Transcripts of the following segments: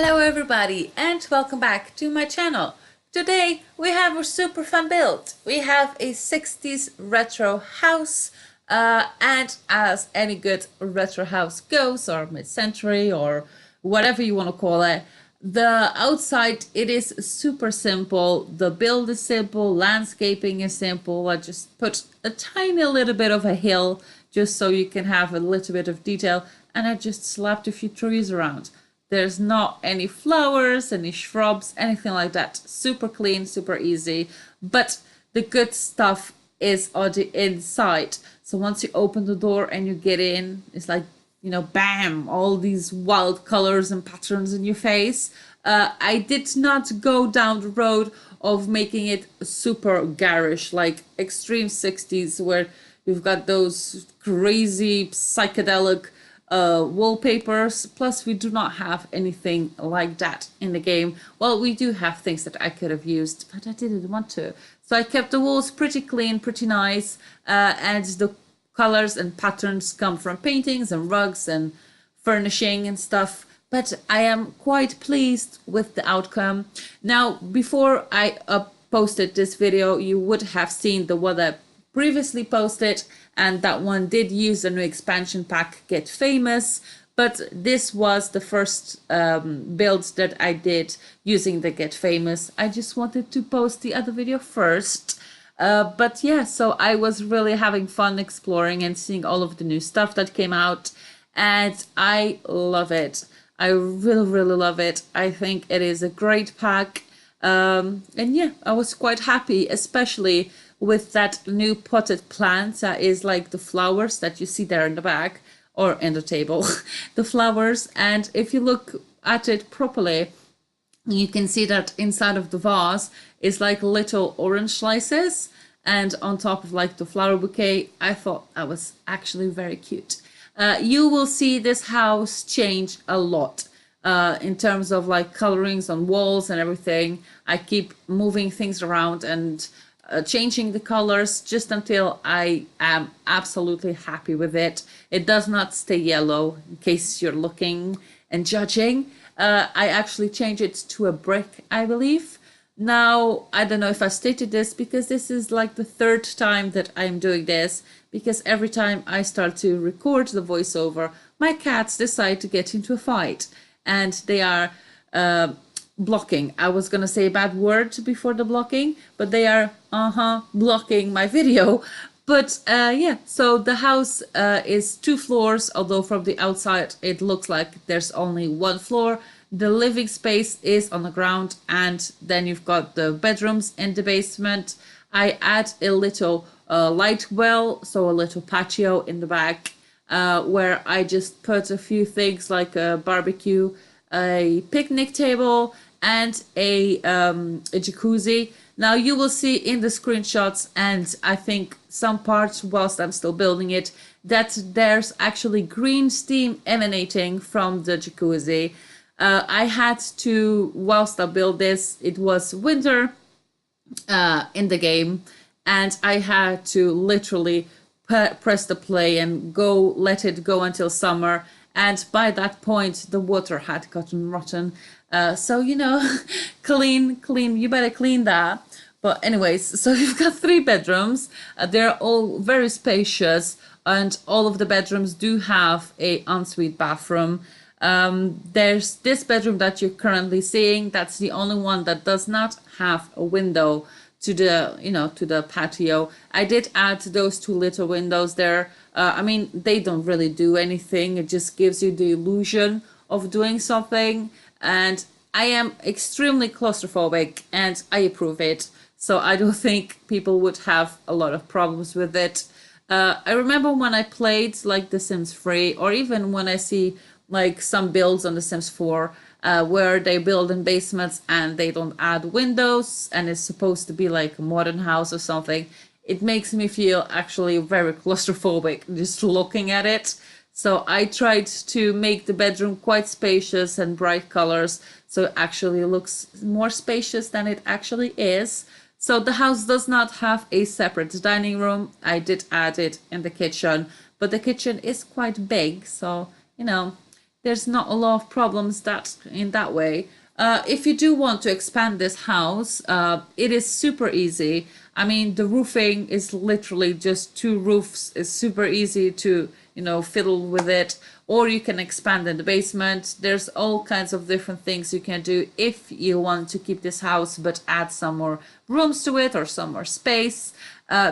Hello everybody and welcome back to my channel. Today we have a super fun build. We have a 60s retro house and as any good retro house goes, or mid-century or whatever you want to call it, the outside it is super simple. The build is simple, landscaping is simple. I just put a tiny little bit of a hill just so you can have a little bit of detail, and I just slapped a few trees around. There's not any flowers, any shrubs, anything like that. Super clean, super easy. But the good stuff is on the inside. So once you open the door and you get in, it's like, bam, all these wild colors and patterns in your face. I did not go down the road of making it super garish, like extreme 60s, where you've got those crazy psychedelic wallpapers. Plus we do not have anything like that in the game. Well, we do have things that I could have used, but I didn't want to, so I kept the walls pretty clean, pretty nice, and the colors and patterns come from paintings and rugs and furnishing and stuff. But I am quite pleased with the outcome. Now, before I posted this video, you would have seen the one I previously posted, and that one did use a new expansion pack, Get Famous, but this was the first build that I did using the Get Famous. I just wanted to post the other video first. But yeah, so I was really having fun exploring and seeing all of the new stuff that came out, and I love it. I really love it. I think it is a great pack. And yeah, I was quite happy, especially with that new potted plant that is like the flowers that you see there in the back or in the table, the flowers. And if you look at it properly, you can see that inside of the vase is like little orange slices, and on top of like the flower bouquet. I thought that was actually very cute. You will see this house change a lot in terms of like colorings on walls and everything. I keep moving things around and changing the colors just until I am absolutely happy with it. It does not stay yellow, in case you're looking and judging. I actually change it to a brick, I believe. Now, I don't know if I stated this, because this is like the third time that I'm doing this, because every time I start to record the voiceover, my cats decide to get into a fight, and they are blocking. I was gonna say a bad word before the blocking, but they are blocking my video. But yeah, so the house is 2 floors, although from the outside it looks like there's only 1 floor. The living space is on the ground, and then you've got the bedrooms in the basement. I add a little light well, so a little patio in the back, where I just put a few things like a barbecue, a picnic table, and a jacuzzi. Now you will see in the screenshots, and I think some parts whilst I'm still building it, that there's actually green steam emanating from the jacuzzi. I had to, whilst I built this, it was winter in the game, and I had to literally press the play and let it go until summer. And by that point, the water had gotten rotten. So, clean, you better clean that. But anyways, so you've got 3 bedrooms. They're all very spacious, and all of the bedrooms do have a ensuite bathroom. There's this bedroom that you're currently seeing. That's the only one that does not have a window to the, to the patio. I did add those 2 little windows there. I mean, they don't really do anything. It just gives you the illusion of doing something. And I am extremely claustrophobic, and I approve it. So I don't think people would have a lot of problems with it. I remember when I played like The Sims 3, or even when I see like some builds on The Sims 4, where they build in basements and they don't add windows, and it's supposed to be like a modern house or something. It makes me feel actually very claustrophobic just looking at it. So I tried to make the bedroom quite spacious and bright colors, so it actually looks more spacious than it actually is. So the house does not have a separate dining room. I did add it in the kitchen, but the kitchen is quite big, so there's not a lot of problems that in that way. If you do want to expand this house, it is super easy. I mean, the roofing is literally just 2 roofs. It's super easy to, fiddle with it. Or you can expand in the basement. There's all kinds of different things you can do if you want to keep this house but add some more rooms to it or some more space.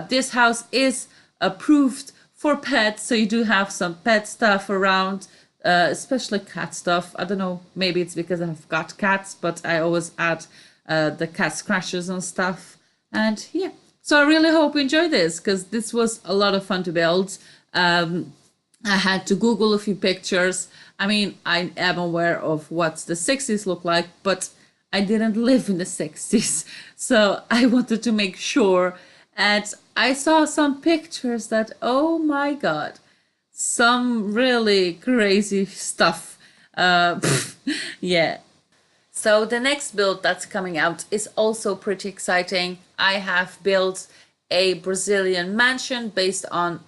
This house is approved for pets, so you do have some pet stuff around. Especially cat stuff. I don't know, maybe it's because I've got cats, but I always add the cat scratches and stuff. And yeah, so I really hope you enjoy this, because this was a lot of fun to build. I had to Google a few pictures. I mean, I am aware of what the 60s look like, but I didn't live in the 60s. So I wanted to make sure. And I saw some pictures that, oh my God, some really crazy stuff. Yeah. So the next build that's coming out is also pretty exciting. I have built a Brazilian mansion based on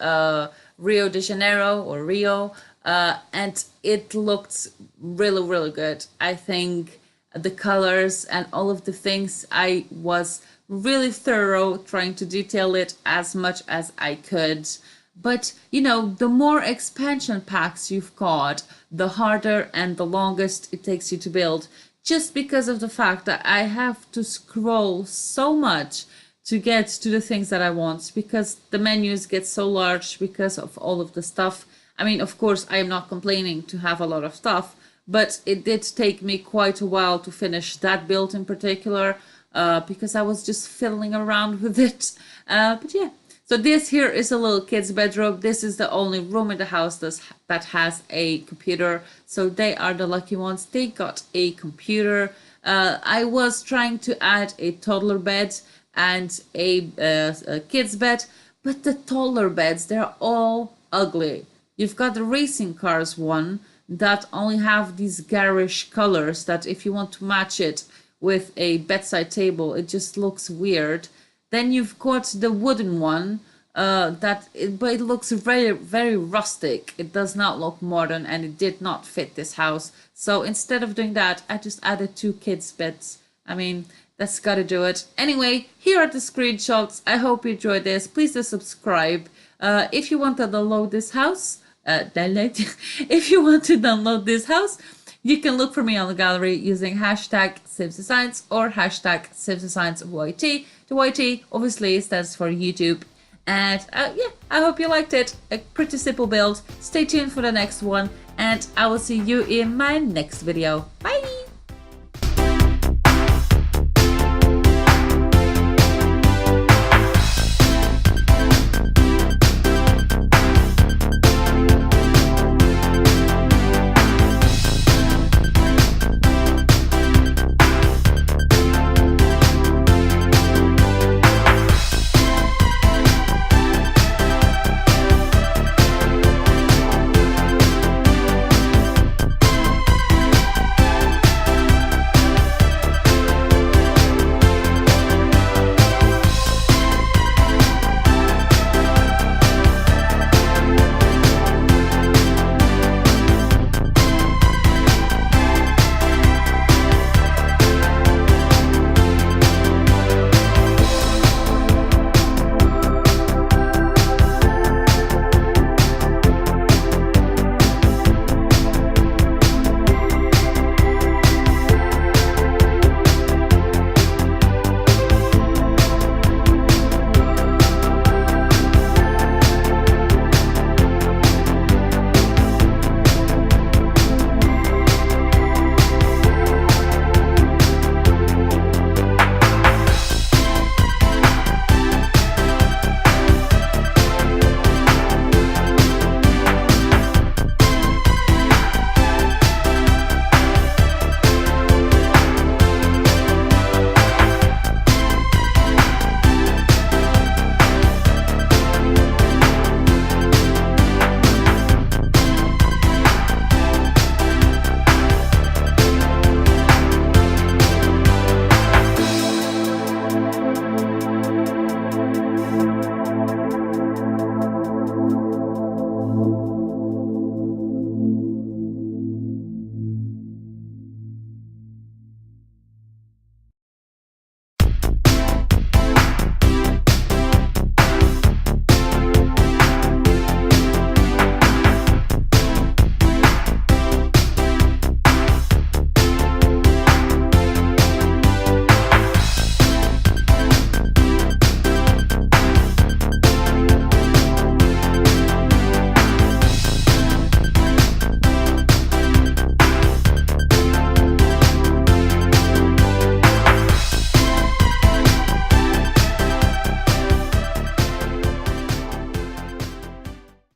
Rio de Janeiro or Rio, and it looked really, really good. I think the colors and all of the things, I was really thorough trying to detail it as much as I could. But, the more expansion packs you've got, the harder and the longest it takes you to build, just because of the fact that I have to scroll so much to get to the things that I want, because the menus get so large because of all of the stuff. I mean, of course, I am not complaining to have a lot of stuff, but it did take me quite a while to finish that build in particular, because I was just fiddling around with it. But yeah. So this here is a little kid's bedroom. This is the only room in the house that has a computer. So they are the lucky ones. They got a computer. I was trying to add a toddler bed and a kid's bed, but the toddler beds, they're all ugly. You've got the racing cars one that only have these garish colors that if you want to match it with a bedside table, it just looks weird. Then you've got the wooden one, but it looks very, very rustic. It does not look modern, and it did not fit this house. So instead of doing that, I just added 2 kids' beds. I mean, that's gotta do it. Anyway, here are the screenshots. I hope you enjoyed this. Please do subscribe. If you want to download this house, if you want to download this house, you can look for me on the gallery using hashtag simsdesigns or hashtag simsdesignsyt. The YT obviously stands for YouTube. And yeah, I hope you liked it. A pretty simple build. Stay tuned for the next one, and I will see you in my next video. Bye!